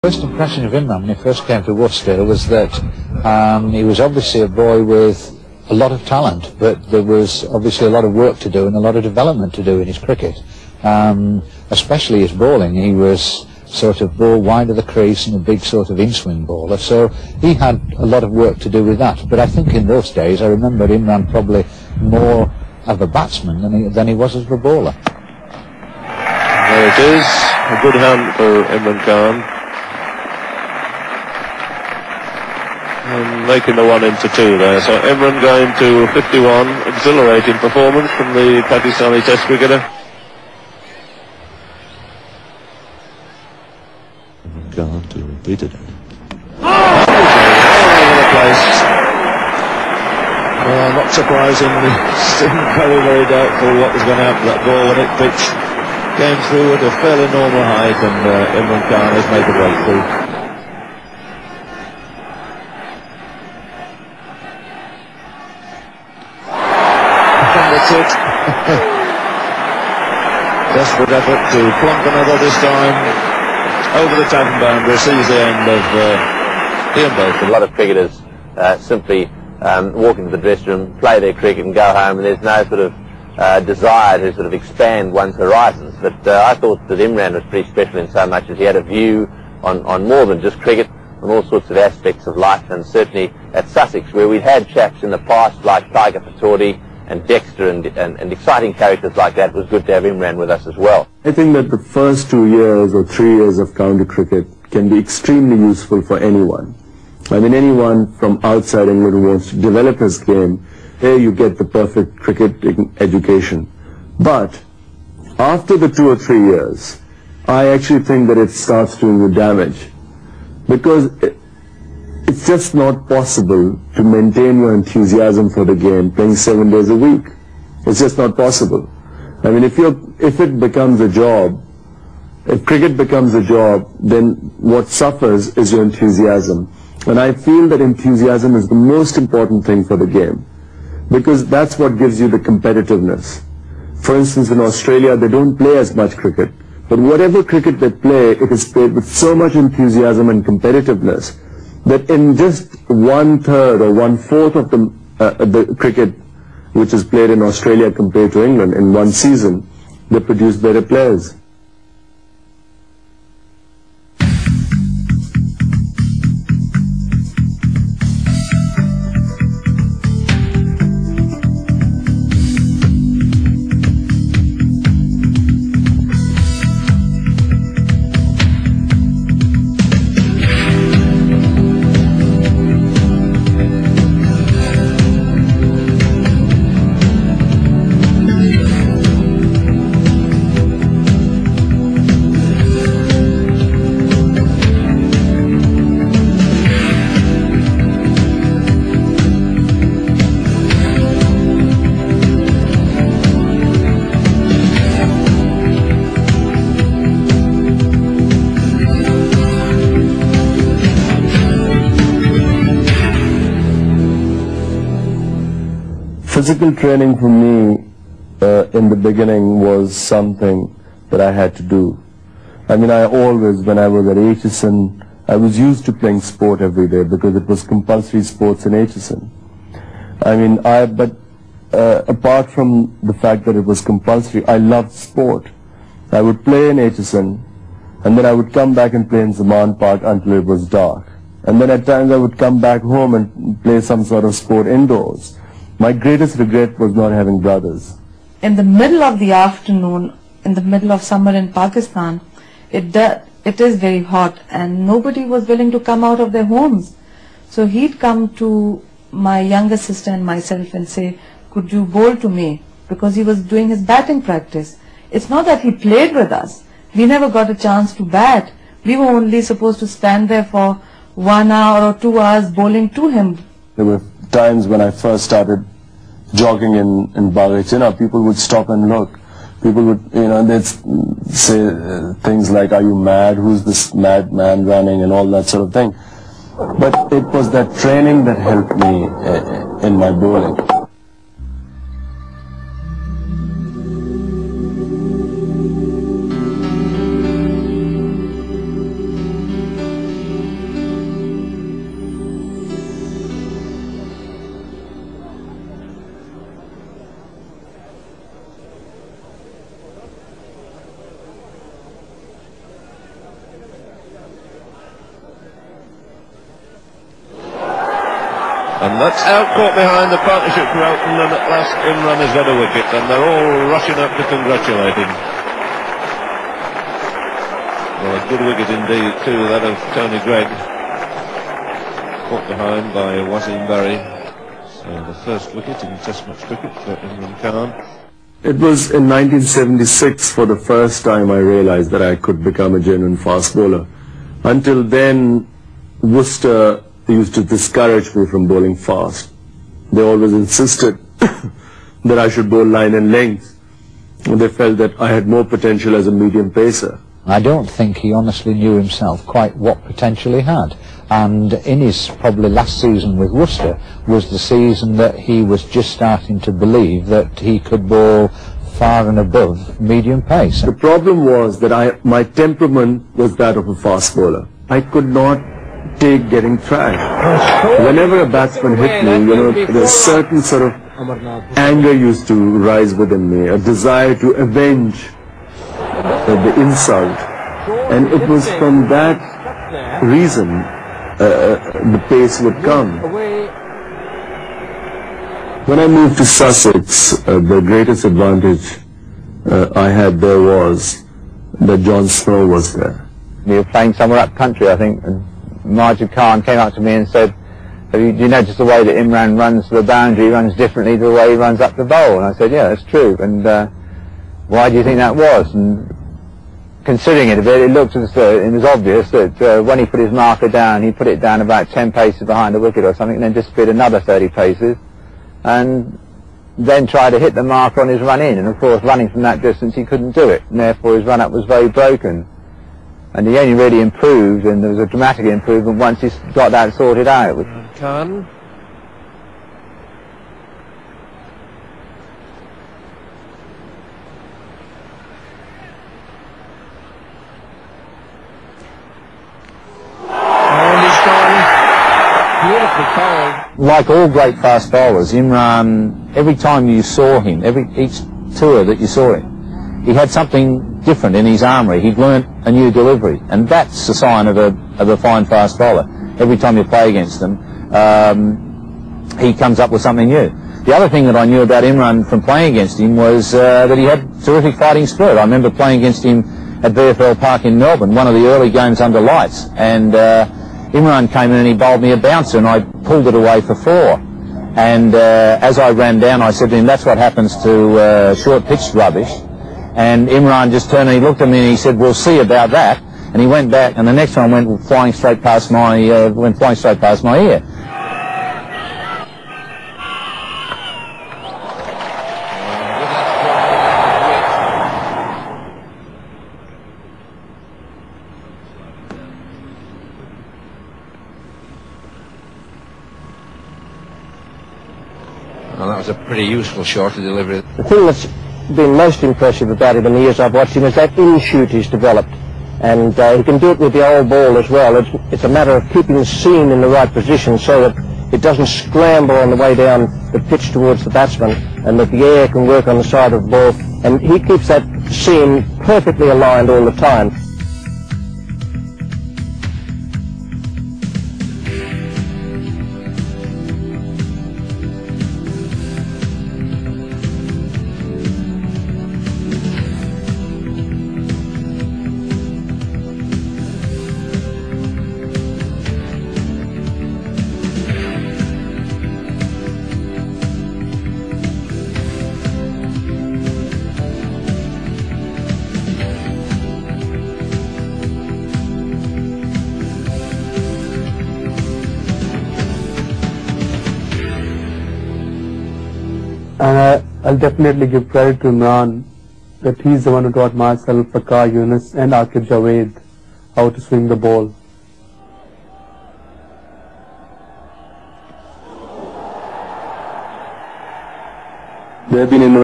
First impression of Imran when he first came to Worcester was that he was obviously a boy with a lot of talent, but there was obviously a lot of work to do and a lot of development to do in his cricket, especially his bowling. He was sort of ball wide of the crease and a big sort of in-swing bowler, so he had a lot of work to do with that. But I think in those days, I remember Imran probably more of a batsman than he was as a bowler. There it is, a good hand for Imran Khan. And making the 1 into 2 there. So Imran going to 51, exhilarating performance from the Pakistani Test cricketer. Imran Khan to repeat it. All over the place. Well, not surprising. It seemed very, very doubtful what was going to happen to that ball when it pitched. Came through at a fairly normal height, and Imran Khan has made the breakthrough. That's it. Desperate effort to plonk another this time. Over the tap and boundary, sees the end of Ian Belford. A lot of cricketers simply walk into the dressing room, play their cricket and go home, and there's no sort of desire to sort of expand one's horizons. But I thought that Imran was pretty special in so much as he had a view on more than just cricket, on all sorts of aspects of life, and certainly at Sussex, where we'd had chaps in the past like Tiger Patordi and Dexter and exciting characters like that. It was good to have Imran with us as well. I think that the first 2 years or 3 years of county cricket can be extremely useful for anyone. I mean, anyone from outside England who wants to develop his game, here you get the perfect cricket education. But after the 2 or 3 years, I actually think that it starts doing you damage, because it's just not possible to maintain your enthusiasm for the game playing 7 days a week. It's just not possible. I mean, if it becomes a job, if cricket becomes a job, then what suffers is your enthusiasm. And I feel that enthusiasm is the most important thing for the game, because that's what gives you the competitiveness. For instance, in Australia, they don't play as much cricket, but whatever cricket they play, it is played with so much enthusiasm and competitiveness that in just 1/3 or 1/4 of the cricket which is played in Australia compared to England in one season, they produce better players. Physical training for me in the beginning was something that I had to do. I mean, I always, when I was at Aitchison, I was used to playing sport every day because it was compulsory sports in Aitchison. I mean, apart from the fact that it was compulsory, I loved sport. I would play in Aitchison, and then I would come back and play in Zaman Park until it was dark. And then at times I would come back home and play some sort of sport indoors. My greatest regret was not having brothers. In the middle of the afternoon, in the middle of summer in Pakistan, it is very hot and nobody was willing to come out of their homes. So he'd come to my younger sister and myself and say, could you bowl to me? Because he was doing his batting practice. It's not that he played with us. We never got a chance to bat. We were only supposed to stand there for 1 hour or 2 hours bowling to him. There were times when I first started jogging in Bagh-e-Chinnah, people would stop and look. People would, they'd say things like, are you mad? Who's this mad man running? And all that sort of thing. But it was that training that helped me in my bowling. And that's out caught behind the partnership for Elton, and at last Imran has got a wicket, and they're all rushing up to congratulate him. Well, a good wicket indeed too, that of Tony Gregg. Caught behind by Wasim Barry. So the first wicket in Test match cricket for Imran Khan. It was in 1976 for the first time I realized that I could become a genuine fast bowler. Until then, Worcester used to discourage me from bowling fast. They always insisted that I should bowl line and length. They felt that I had more potential as a medium pacer. I don't think he honestly knew himself quite what potential he had. And in his probably last season with Worcester was the season that he was just starting to believe that he could bowl far and above medium pace. The problem was that my temperament was that of a fast bowler. I could not take getting thrashed. Whenever a batsman hit me, there's certain sort of anger used to rise within me, a desire to avenge the insult. And it was from that reason the pace would come. When I moved to Sussex, the greatest advantage I had there was that John Snow was there. We were playing somewhere up country, I think, and Majid Khan came up to me and said, do you notice the way that Imran runs the boundary, runs differently to the way he runs up the bowl? And I said, yeah, that's true. And why do you think that was? And considering it a bit, it looked as though it was obvious that when he put his marker down, he put it down about 10 paces behind the wicket or something, and then disappeared another 30 paces, and then tried to hit the marker on his run in. And of course, running from that distance, he couldn't do it, and therefore his run up was very broken. And he only really improved, and there was a dramatic improvement once he got that sorted out. Khan. Like all great fast bowlers, Imran, every time you saw him, each tour that you saw him, he had something different in his armoury. He'd learnt a new delivery, and that's a sign of a fine fast bowler. Every time you play against them, he comes up with something new. The other thing that I knew about Imran from playing against him was that he had terrific fighting spirit. I remember playing against him at VFL Park in Melbourne, one of the early games under lights, and Imran came in and he bowled me a bouncer, and I pulled it away for 4. And as I ran down, I said to him, that's what happens to short pitched rubbish. And Imran just turned and he looked at me and he said, we'll see about that. And he went back, and the next one went flying straight past my ear. Well, that was a pretty useful shot to deliver. The thing that's been most impressive about him in the years I've watched him is that in-shoot he's developed. And he can do it with the old ball as well. It's a matter of keeping the seam in the right position so that it doesn't scramble on the way down the pitch towards the batsman, and that the air can work on the side of the ball. And he keeps that seam perfectly aligned all the time. And I'll definitely give credit to Imran that he's the one who taught myself, Fakar Yunus and Akib Javed how to swing the ball. There have been